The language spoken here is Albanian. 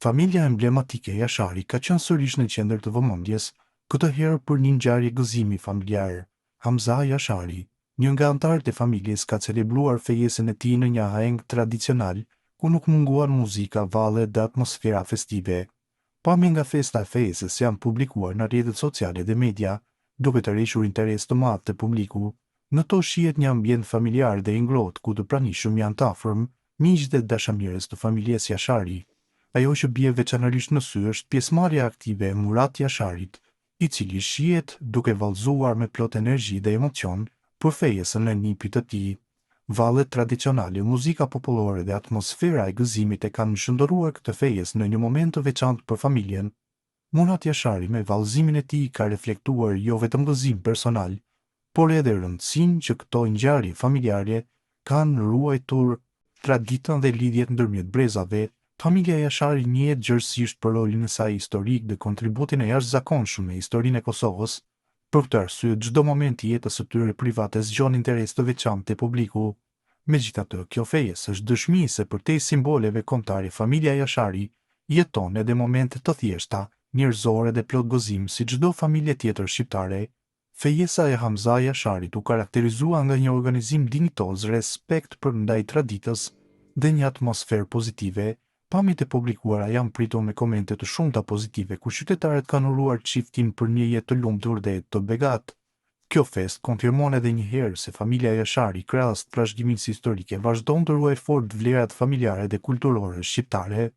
Familja emblematike e Jasharit ka qenë sërish në qendër të vëmendjes, këtë herë për një ngjarje gëzimi familjar. Hamza Jashari, një nga anëtarët e familjes, ka celebruar fejesën e tij në një aheng tradicional, ku nuk munguan muzika, valle dhe atmosfera festive. Pamje nga festa e fejesës janë publikuar në rrjetet sociale dhe media, duke të rreshur interes të madh të publiku. Në to shihet një ambient familjar dhe i ngrohtë ku të pranishëm janë të afërm, miq dhe dashamirës të familjes Jashari. Ajo që bie veçanërisht në sy është pjesëmarrja aktive e Murat Jasharit, i cili shihet duke vallëzuar me plot energji dhe emocion për fejesën e nipit të tij. Vallet tradicionale, muzika popullore dhe atmosfera e gëzimit e kanë shëndëruar këtë fejes në një moment të veçantë për familjen. Murat Jashari me vallëzimin e tij ka reflektuar jo vetëm gëzim personal, por edhe rëndësinë që këto ngjarje familjare kanë ruajtur traditën dhe lidhjet ndërmjet brezave. Familja Jashari njihet gjërësisht për rolin e saj historik dhe kontributin e jashtëzakonshëm në historinë e Kosovës. Për këtë arsye, çdo moment i jetës së tyre private zgjon interes të veçantë te publiku. Megjithatë, kjo fejesë është dëshmi se përtej simboleve kombëtare, familja Jashari jeton edhe momente të thjeshta, njerëzore dhe plot gëzim si çdo familje tjetër shqiptare. Fejesa e Hamza Jasharit u karakterizua nga një organizim dinjitoz, respekt për ndaj traditës dhe një atmosferë pozitive. Pamjet e publikuara janë pritur me komente të shumta pozitive, ku qytetarët kanë uruar çiftin për një jetë të lumtur dhe të begatë. Kjo fest konfirmon edhe një herë se familja Jashari, krahas trashëgimisë historike, vazhdon të ruajë fort vlerat familjare dhe kulturore shqiptare.